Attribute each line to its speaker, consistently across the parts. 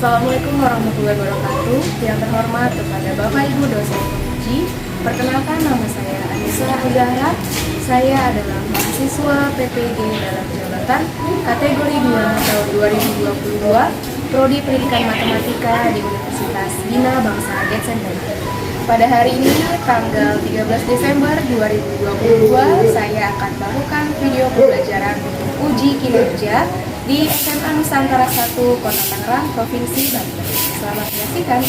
Speaker 1: Assalamualaikum warahmatullahi wabarakatuh. Yang terhormat kepada Bapak Ibu dosen penguji, perkenalkan nama saya Anissa Udahra. Saya adalah mahasiswa PPG dalam jabatan kategori 2 tahun 2022, Prodi Pendidikan Matematika di Universitas Bina Bangsa Desember. Pada hari ini, tanggal 13 Desember 2022, saya akan melakukan video pembelajaran untuk uji kinerja di SMA Nusantara 1, Kota Tangerang, Provinsi Banten. Selamat menyaksikan.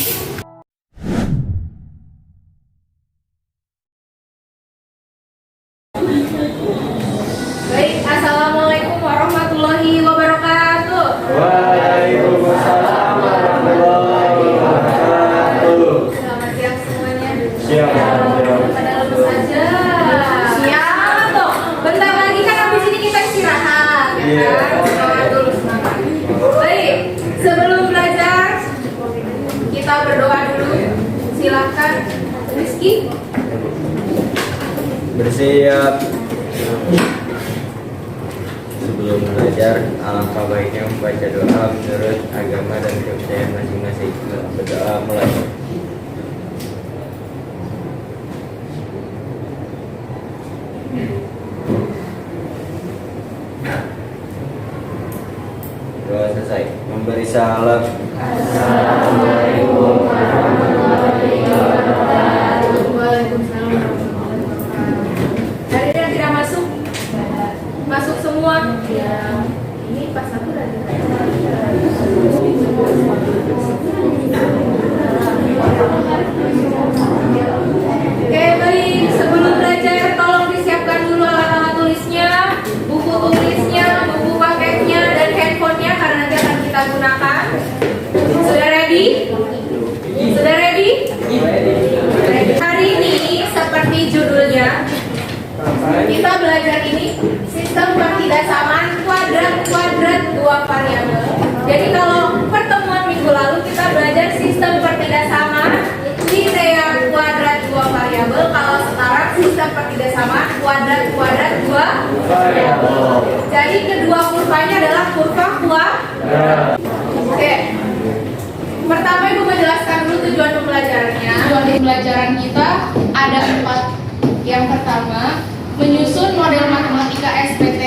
Speaker 1: Baik, Assalamualaikum warahmatullahi wabarakatuh.
Speaker 2: Waalaikumsalam warahmatullahi wabarakatuh.
Speaker 1: Selamat siang semuanya.
Speaker 2: Siap.
Speaker 1: Pada lemes aja. Siap toh. Bentar lagi kan habis ini kita istirahat, ya kan? Semangat dulu, semangat. Baik, sebelum belajar kita berdoa dulu. Silakan Rizky.
Speaker 2: Bersiap. Sebelum belajar, alangkah baiknya membaca doa menurut agama dan kepercayaan masing-masing. Berdoa mulai. Doa selesai. Memberi salam.
Speaker 1: Assalamualaikum warahmatullahi wabarakatuh. Waalaikumsalam warahmatullahi wabarakatuh. Hari ini yang tidak masuk? Masuk semua? Ya. Ini pas aku lagi. Oke, baik. Sebelum belajar, tolong disiapkan dulu alat-alat tulisnya, buku tulisnya, buku paketnya, dan handphonenya karena nanti akan kita gunakan. Sudah ready? Sudah ready? Hari ini seperti judulnya, kita belajar ini sistem pertidaksamaan kuadrat dua variabel. Jadi kalau pertemuan minggu lalu kita belajar sistem pertidaksamaan linear kuadrat dua variabel. Kalau sekarang sistem pertidaksamaan kuadrat dua variabel. Jadi kedua kurvanya adalah kurva kuadrat. Oke. Pertama Ibu menjelaskan dulu tujuan pembelajarannya. Tujuan pembelajaran kita ada 4. Yang pertama, menyusun model matematika SPT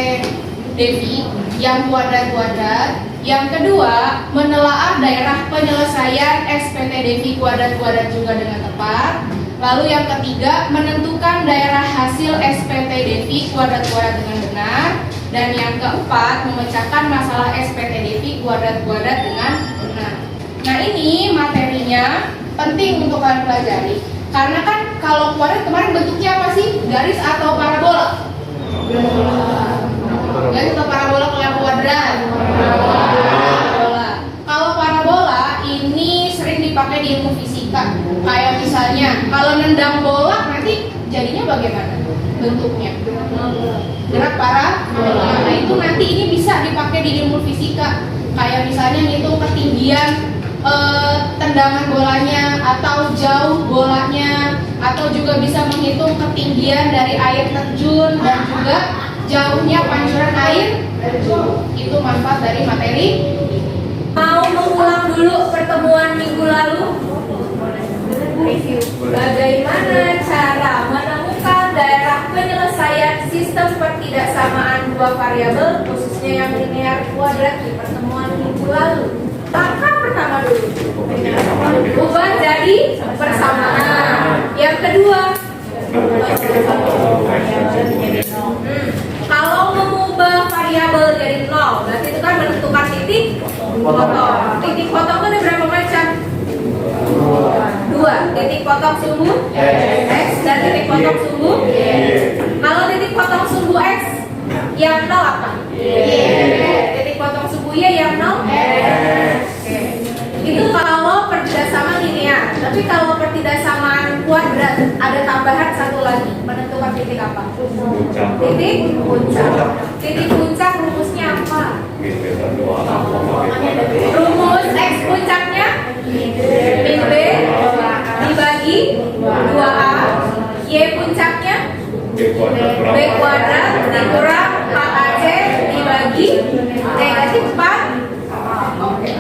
Speaker 1: Devi yang kuadrat-kuadrat. Yang kedua, menelaah daerah penyelesaian SPT Devi kuadrat-kuadrat juga dengan tepat. Lalu yang ketiga, menentukan daerah hasil SPT Devi kuadrat-kuadrat dengan benar. Dan yang keempat, memecahkan masalah SPT Devi kuadrat-kuadrat dengan benar. Nah, ini materinya penting untuk kalian pelajari. Karena kan kalau kuadrat kemarin bentuknya apa sih? Garis atau parabola? Garis atau parabola kalau yang kuadrat? Parabola. Kalau parabola ini sering dipakai di ilmu fisika. Kayak misalnya kalau nendang bola nanti jadinya bagaimana bentuknya? Gerak parabola. Nah, itu nanti ini bisa dipakai di ilmu fisika. Kayak misalnya ngitung ketinggian tendangan bolanya atau jauh bolanya, atau juga bisa menghitung ketinggian dari air terjun dan juga jauhnya pancuran air terjun. Itu manfaat dari materi. Mau mengulang dulu pertemuan minggu lalu? Review. Bagaimana cara menemukan daerah penyelesaian sistem pertidaksamaan dua variabel khususnya yang linear kuadrat di pertemuan minggu lalu? Langkah pertama dulu, ubah jadi persamaan. Yang kedua, kalau mengubah variabel jadi 0, berarti itu kan menentukan titik potong. Titik potong itu ada berapa macam? 2. Titik potong sumbu X dan titik potong sumbu Y. Kalau titik potong sumbu X yang 0 apa? Titik potong sumbu Y yang 0? Itu kalau pertidaksamaan linear. Tapi kalau pertidaksamaan kuadrat ada tambahan satu lagi, menentukan titik apa? Titik puncak. Titik puncak rumusnya apa? Rumus X puncaknya min B dibagi 2A, Y puncaknya B kuadrat dikurang 4AC dibagi negatif 4. Oke.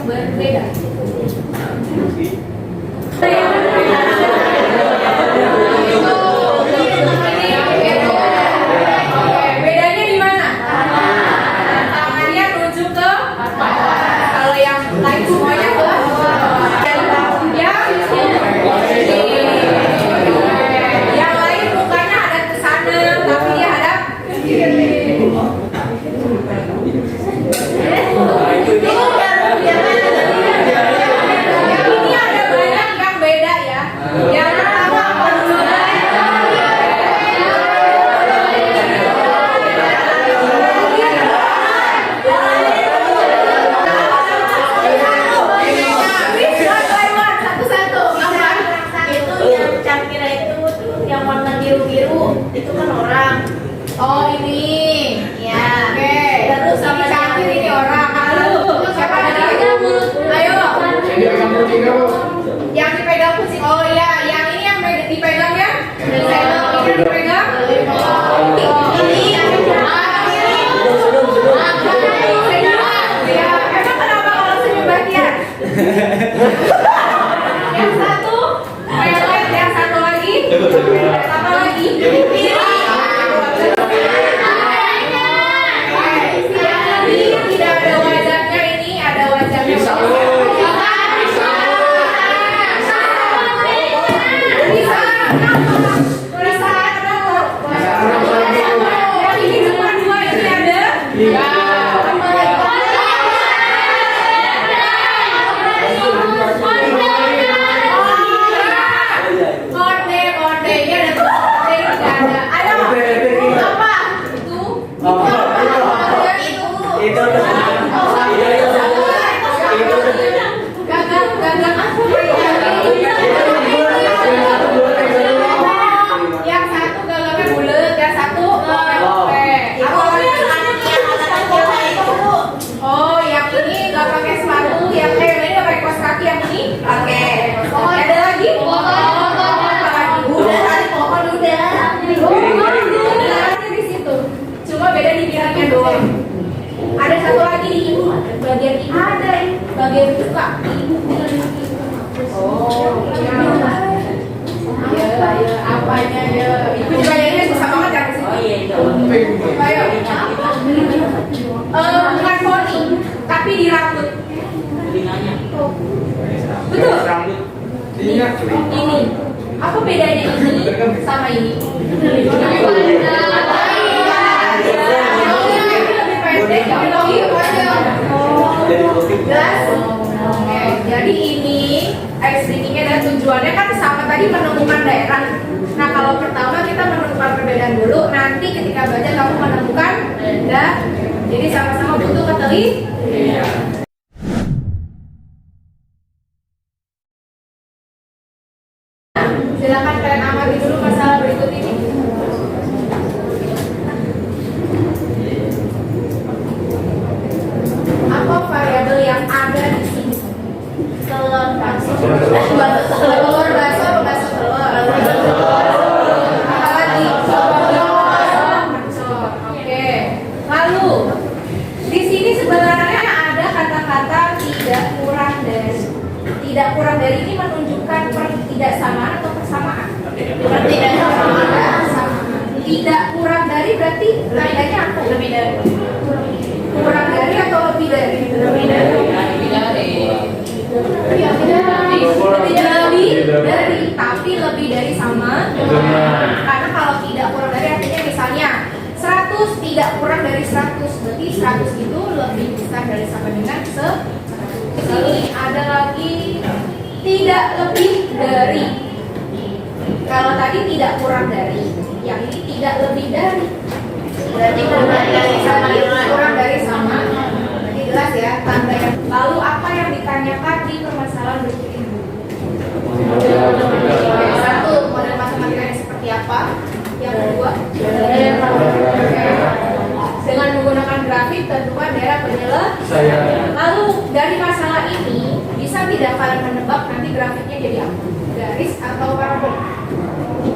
Speaker 1: berbeda. Bedanya di mana? Tangannya nunjuk ke kalau yang lain semuanya ke yang lain mukanya hadap ke sana tapi dia hadap ke kiri. Ini ada banyak yang beda ya. Yang pertama satu-satu.
Speaker 3: Itu yang cangkira itu yang warna biru-biru itu kan orang.
Speaker 1: Oh ini.
Speaker 3: Ya.
Speaker 1: Oke.
Speaker 3: Terus sama
Speaker 1: cangkir ini orang. Lalu siapa lagi? Ayo. Yang dipegang kucing. Oh iya, yang ini yang dipegang ya? Ini yang dipegang. Ya, emang kenapa kalau senyum bagian? Yang satu, pelet, yang satu lagi, apa lagi? Tidak ada wajahnya, ini ada wajahnya. Yang ini cuma dua, ini ada. Tambah lagi. Konde, konde, ini ada konde, ini nggak ada. Ada apa? Itu. Gagal apa? Yang satu gagalnya bulat, yang satu oh, yang ini nggak pakai sepatu, yang ini nggak pakai kaos kaki, yang ini pakai. Ada lagi? Pohon udah. Di situ. Cuma beda di bibirnya doang. Ada satu lagi di ibu, bagian ibu. Ada bagian buka ibu. Oh, ya, apanya ya? Ibu juga ya susah banget kan sih.
Speaker 3: Oh iya itu.
Speaker 1: Ayo. Bukan poni, tapi di rambut.
Speaker 3: Telinganya.
Speaker 1: Betul. Ini. Apa bedanya ini sama ini? Jelas? Oke, jadi ini extrikingnya dan tujuannya kan sama tadi menemukan daerah. Nah kalau pertama kita menemukan perbedaan dulu, nanti ketika baca kamu menemukan daerah. Jadi sama-sama butuh ketelitian. Silakan kalian amati dulu masalah berikut ini. Apa variabel yang ada di sini? Telur bakso. Telur bakso atau bakso telur? Apa lagi? Oke. Lalu di sini sebenarnya ada kata-kata tidak kurang dari. Tidak kurang dari ini menunjukkan ketidaksamaan atau persamaan. Ketidaksamaan. Tidak kurang dari berarti tandanya apa? Lebih dari. Kurang dari atau lebih dari? Lebih dari. Lebih dari, tapi lebih dari sama. Karena kalau tidak kurang dari artinya misalnya 100 tidak kurang dari 100, berarti 100 itu lebih besar dari sama dengan 100. Ini ada lagi tidak lebih dari. Kalau tadi tidak kurang dari, yang ini tidak lebih dari. Berarti kurang dari sama. Berarti jelas ya tanda yang. Lalu apa yang ditanyakan di permasalahan berikut ini? Satu, model matematikanya seperti apa? Yang kedua, dengan menggunakan grafik tentukan daerah penyelesaian. Lalu dari masalah ini bisa tidak kalian menebak nanti grafiknya jadi apa? Garis atau parabola?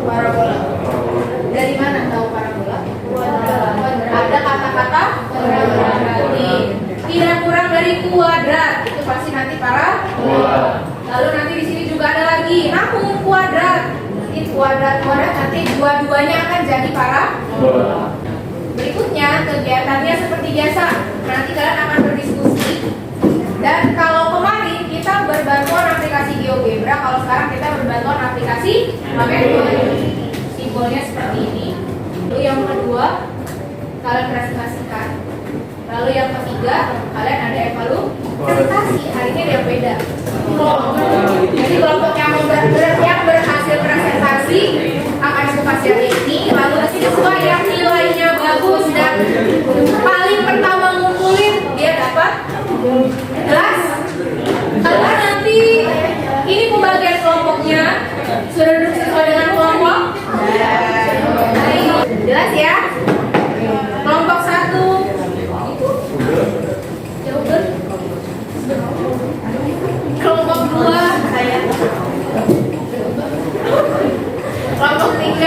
Speaker 1: Parabola. Dari mana tahu parabola? Ada kata-kata berarti tidak kurang dari kuadrat. Itu pasti nanti kuadrat nanti dua-duanya akan jadi parabola. Berikutnya kegiatannya seperti biasa. Nanti kalian akan berdiskusi. Dan kalau kemarin kita berbantuan aplikasi GeoGebra, kalau sekarang kita berbantuan aplikasi Magento. Simbolnya seperti ini. Lalu yang kedua, kalian presentasikan. Lalu yang ketiga, kalian ada evaluasi. Hari ini ada yang beda. Jadi kelompok yang berhasil presentasi akan aku kasih ini. Lalu siswa yang nilainya bagus dan paling pertama ngumpulin dia dapat jelas. Karena nanti ini pembagian kelompoknya sudah duduk sesuai dengan kelompok. Jelas ya. Kelompok 1 kelompok 2 kelompok 3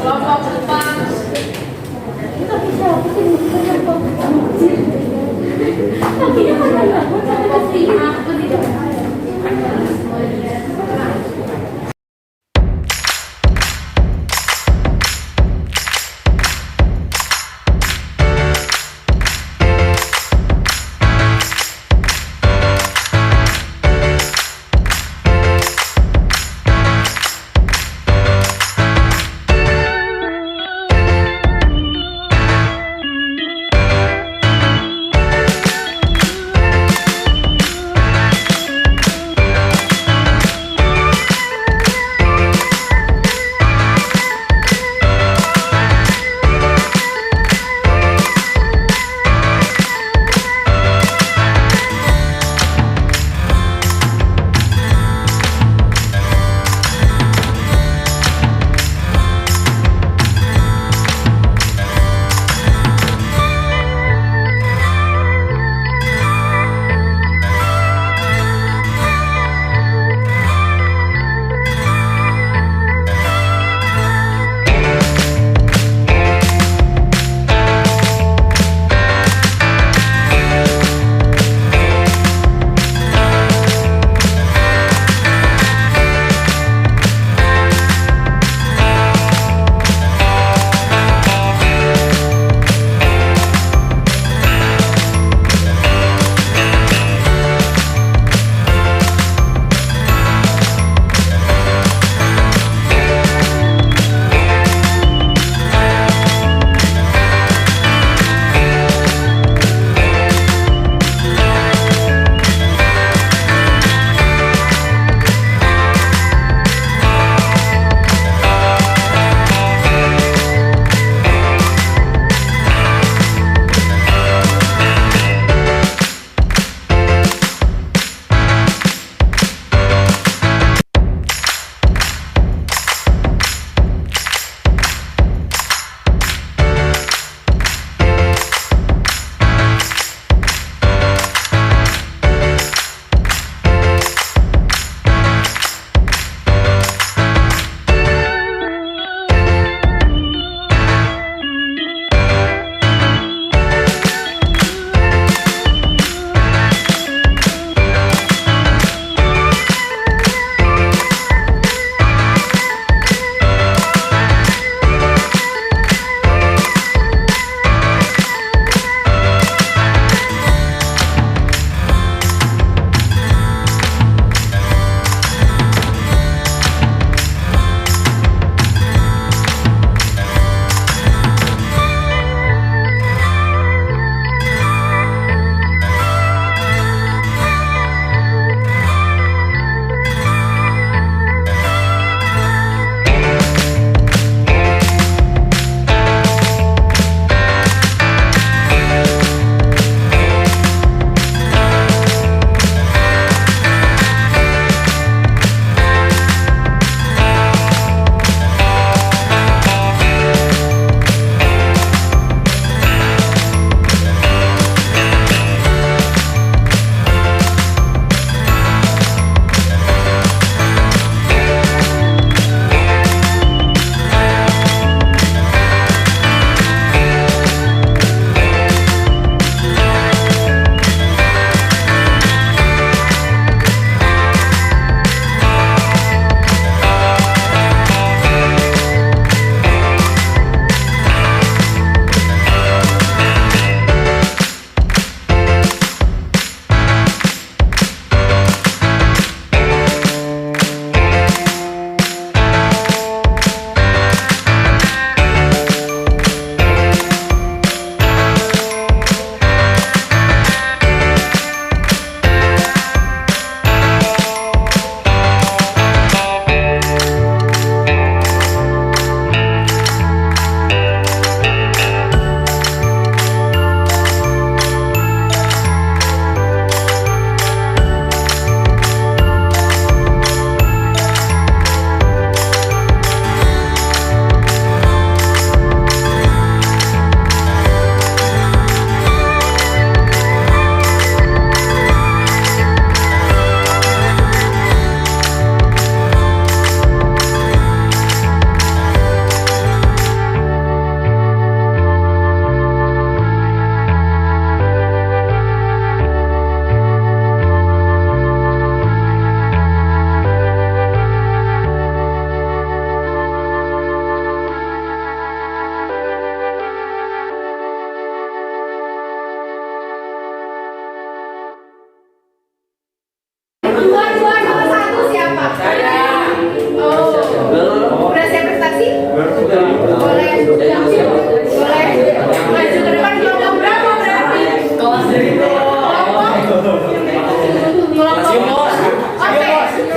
Speaker 1: kelompok 4
Speaker 4: Kelompok 5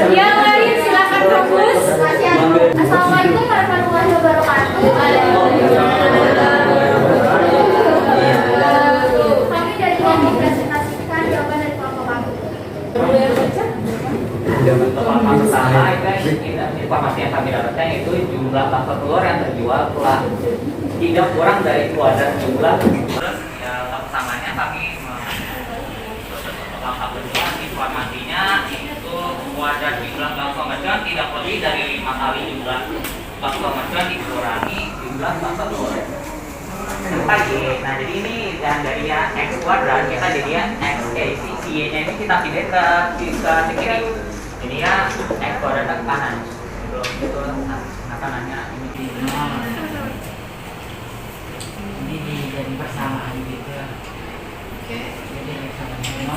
Speaker 1: Yang lain silakan fokus.
Speaker 3: Assalamualaikum warahmatullahi wabarakatuh. Kami dari kelompok mempresentasikan jawaban dari kelompok kami.
Speaker 4: Pertama informasi yang kami dapatkan itu jumlah bakso telur yang terjual telah tidak kurang dari kuadrat jumlah. Terus pertamanya kami langkah kedua informasinya itu kuadrat jumlah bakso mercon tidak lebih dari 5 kali jumlah bakso mercon dikurangi jumlah bakso telur. Nah jadi ini yang dari yang X kuadrat kita jadi ya X si Y nya ini kita pindah ke kiri. Jadi ya X kuadrat ke kanan. Itu kanannya ini jadi persamaan gitu.
Speaker 1: Oke.
Speaker 4: Jadi sama semua.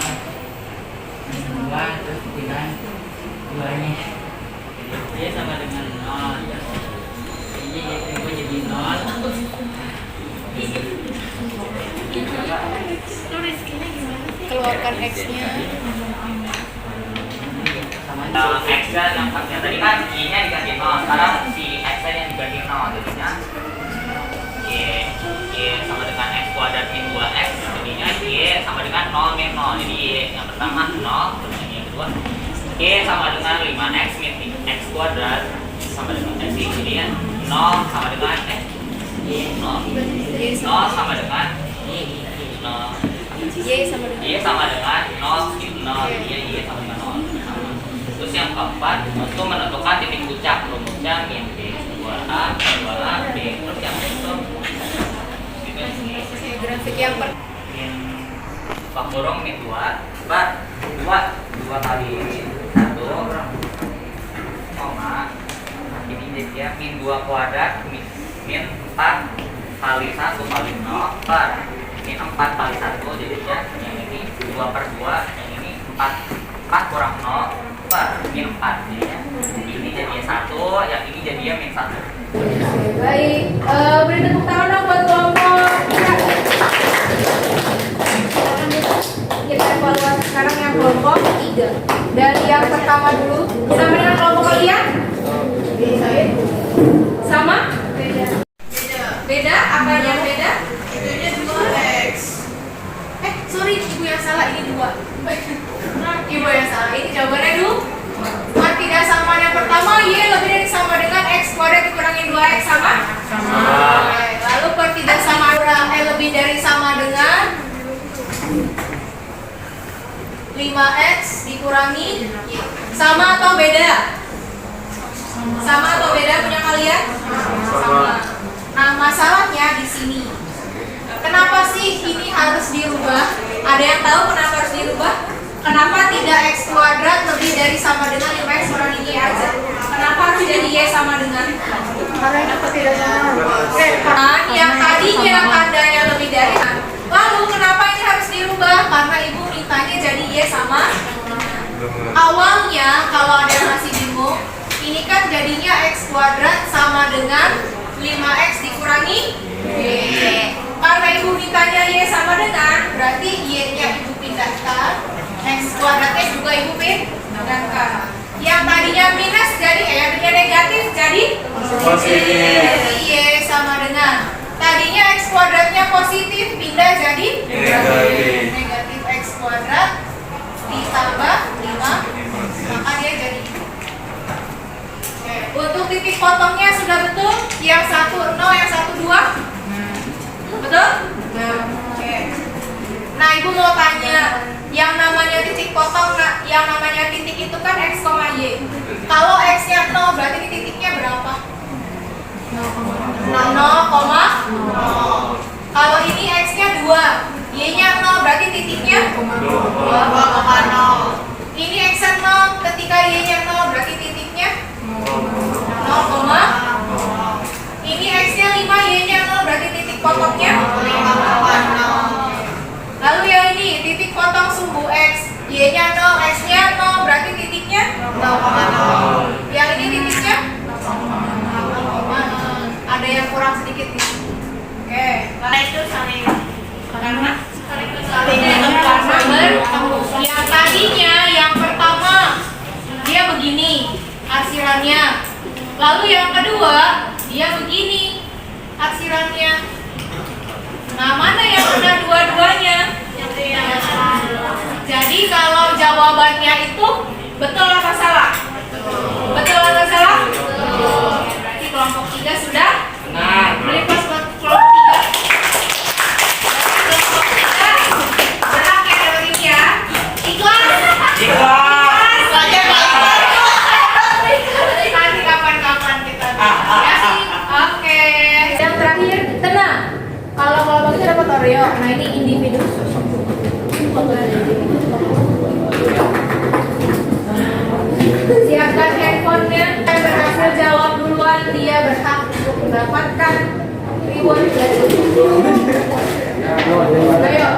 Speaker 4: Dua terus dengan duanya. Jadi Y sama dengan 0. Ini itu jadi 0.
Speaker 1: Keluarkan X-nya.
Speaker 4: X-nya yang tadi kan Y-nya diganti 0, sekarang si X-nya yang diganti 0, jadinya Y sama dengan X kuadrat min 2X, jadinya Y sama dengan 0 min 0, jadi Y yang pertama 0, terus yang kedua Y sama dengan 5X min X kuadrat sama dengan X, jadinya 0 sama dengan Y 0 sama dengan 0 Y sama dengan 0 Y sama dengan 0. Terus yang keempat untuk menentukan titik puncak, rumusnya min B 2A B, terus yang itu
Speaker 1: Grafik yang
Speaker 4: min faktorong min 2 kali 1 koma ini jadi min 2 kuadrat min 4 kali 1 kali 0 per min 4 kali 1, jadinya yang ini 2/2, yang ini 4 kurang 0 per min 4, jadinya ini jadinya 1, yang ini jadinya min 1.
Speaker 1: baik. Beri tepuk tangan dong buat kelompok. Kita evaluasi sekarang yang kelompok 3. Dari yang pertama dulu, sama dengan kelompok kalian? Sama? Beda? Apa yang beda?
Speaker 3: Bedanya 2X.
Speaker 1: Sorry, ibu yang salah, ini 2. Ibu yang salah, ini jawabannya dulu. Tidak sama yang pertama, Y lebih dari sama dengan X kuadrat dikurangi 2X sama? Oke. Lalu per tidak sama lebih dari sama dengan 5X dikurangi Y. Sama atau beda? Sama atau beda punya kalian? Sama. Nah, masalahnya di sini. Kenapa sih ini harus dirubah? Ada yang tahu kenapa harus dirubah? Kenapa tidak X kuadrat lebih dari sama dengan 5X kurangi Y aja? Kenapa harus jadi Y sama dengan?
Speaker 3: Karena apa tidak sama?
Speaker 1: Kan yang tadinya ada yang lebih dari. Lalu kenapa ini harus dirubah? Karena ibu mintanya jadi Y sama. Awalnya kalau ada yang masih bingung, ini kan jadinya X kuadrat sama dengan 5X dikurangi Y. Karena ibu mintanya Y sama dengan, berarti Y-nya ibu pindahkan, X kuadratnya juga ibu pindahkan. Yang tadinya minus jadi, yang tadinya negatif jadi positif. Jadi Y sama dengan, tadinya X kuadratnya positif, pindah jadi negatif X kuadrat ditambah 5, maka dia jadi. Oke. Untuk titik potongnya sudah betul? Yang 1 0, yang 1 2? Betul? Oke. Nah, ibu mau tanya, yang namanya titik potong, yang namanya titik itu kan X, Y. Kalau X-nya 0, berarti di titiknya berapa? 0,0. Kalau ini X-nya 2, Y-nya 0, berarti titiknya 2,0. Ini X-nya 0, ketika Y-nya 0, berarti titiknya 0,0. Ini X-nya 5, Y-nya 0, berarti titik potongnya 5,0. Lalu yang ini, titik potong sumbu X, Y-nya 0, X-nya 0, berarti titiknya 0,0. Yang ini titiknya 0,0. Ada yang kurang sedikit di sini. Oke.
Speaker 3: Karena itu saling
Speaker 1: Karena
Speaker 3: saling
Speaker 1: yang tadinya yang pertama dia begini. begini arsirannya. Lalu yang kedua, dia begini arsirannya. Nah, mana yang benar dua-duanya? Jadi kalau jawabannya itu betul atau salah? Betul atau salah? Berarti kelompok 3 sudah benar. Beri pas buat kelompok 3. Kelompok 3 berhak ya dapat ini ya. Ikhlas? Ikhlas. Nanti kapan-kapan kita ya sih. Oke. Yang terakhir, tenang. Kalau kelompok 3 dapat Oreo. Nah, ini individu. Siapkan handphonenya. Yang berhasil jawab duluan, dia berhak untuk mendapatkan reward. Ayo.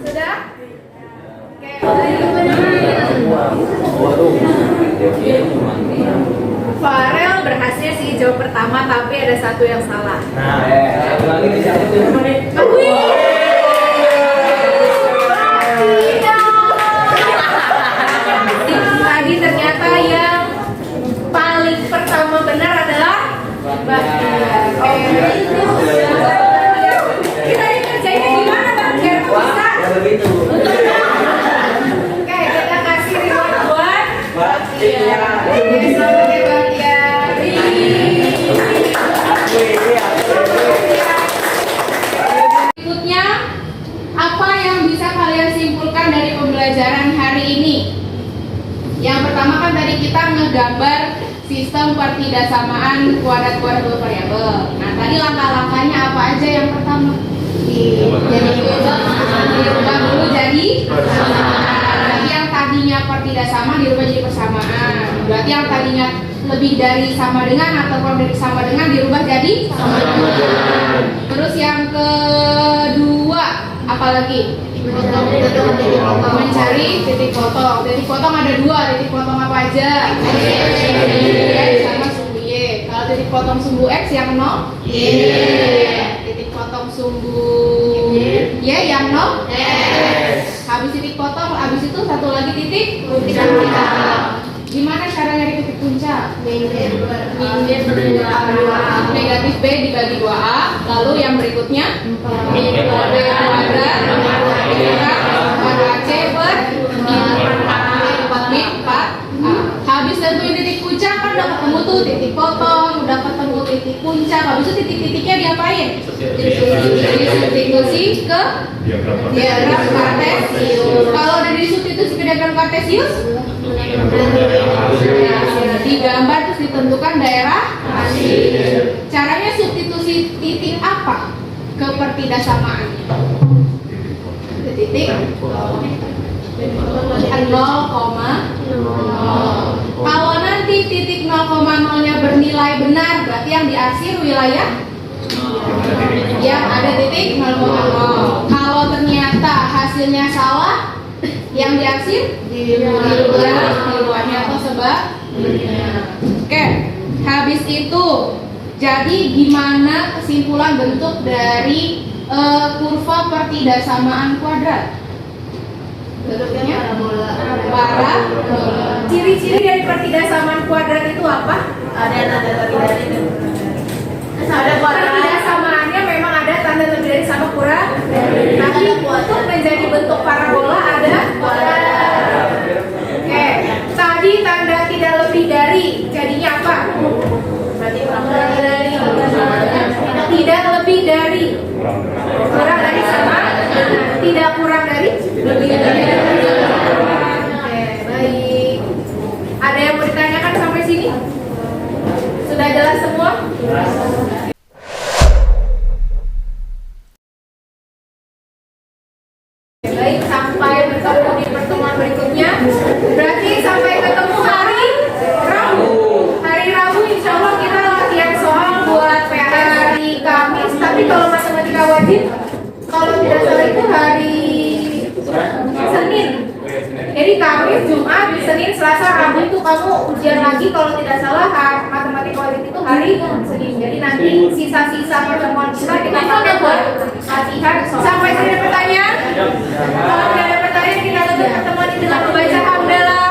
Speaker 1: Sudah? Oke. Farel berhasil sih jawab pertama, tapi ada satu yang salah.
Speaker 2: Satu lagi bisa itu.
Speaker 1: Tadi ternyata yang paling pertama benar adalah Bahtiar. Kita ini kerjanya gimana Bang? Biar bisa.
Speaker 2: Begitu.
Speaker 1: Oke, kita kasih reward buat
Speaker 2: Bahtiar.
Speaker 1: Oke, selamat ya Bahtiar. Berikutnya, apa yang bisa kalian simpulkan dari pembelajaran hari ini? Yang pertama kan tadi kita ngegambar sistem pertidaksamaan kuadrat-kuadrat dua variabel. Nah, tadi langkah-langkahnya apa aja yang pertama? Dirubah dulu jadi persamaan. Berarti yang tadinya pertidaksama dirubah jadi persamaan. Berarti yang tadinya lebih dari sama dengan atau kurang dari sama dengan dirubah jadi sama dengan. Terus yang kedua, apa lagi? Mencari titik potong. Titik potong ada dua. Titik potong apa aja? X sama sumbu Y. Kalau titik potong sumbu X yang 0 Y. Titik potong sumbu Y yang 0 X. Habis titik potong, habis itu satu lagi titik puncak. Gimana cara nyari titik puncak? Negatif B dibagi 2A. Lalu yang berikutnya B kuadrat C per 4. Habis tentuin titik puncak kan udah ketemu tuh titik potong, udah ketemu titik puncak. Habis itu titik-titiknya diapain? Disubstitusi ke diagram kartesius. Kalau udah disubstitusi ke diagram kartesius, digambar terus ditentukan daerah hasil. Caranya substitusi titik apa ke pertidaksamaannya? Titik 0,0. Kalau nanti titik 0,0-nya bernilai benar, berarti yang diarsir wilayah yang ada titik 0,0. Kalau ternyata hasilnya salah, yang diarsir diluarnya atau sebaliknya. Oke, habis itu jadi gimana kesimpulan bentuk dari kurva pertidaksamaan kuadrat? Bentuknya parabola. Ciri-ciri dari pertidaksamaan kuadrat itu apa?
Speaker 3: Ada tanda lebih dari itu.
Speaker 1: Ada pertidaksamaannya memang ada tanda lebih dari sama kurang. Tapi untuk menjadi bentuk parabola ada kuadrat. Oke, tadi tanda tidak lebih dari jadinya apa?
Speaker 3: Berarti kurang dari.
Speaker 1: Tidak lebih dari. Kurang dari sama. Tidak kurang dari. Lebih dari. Oke, baik. Ada yang mau ditanyakan sampai sini? Sudah jelas semua? Baik, sampai bertemu di pertemuan berikutnya. Berarti sampai ketemu hari Rabu. Kamis, Jumat, Senin, Selasa, Rabu itu kamu ujian lagi kalau tidak salah matematika wajib itu hari Senin. Jadi nanti sisa-sisa pertemuan kita pakai buat latihan. Sampai sini ada pertanyaan? Kalau tidak ada pertanyaan kita tutup pertemuan ini dengan membaca hamdalah.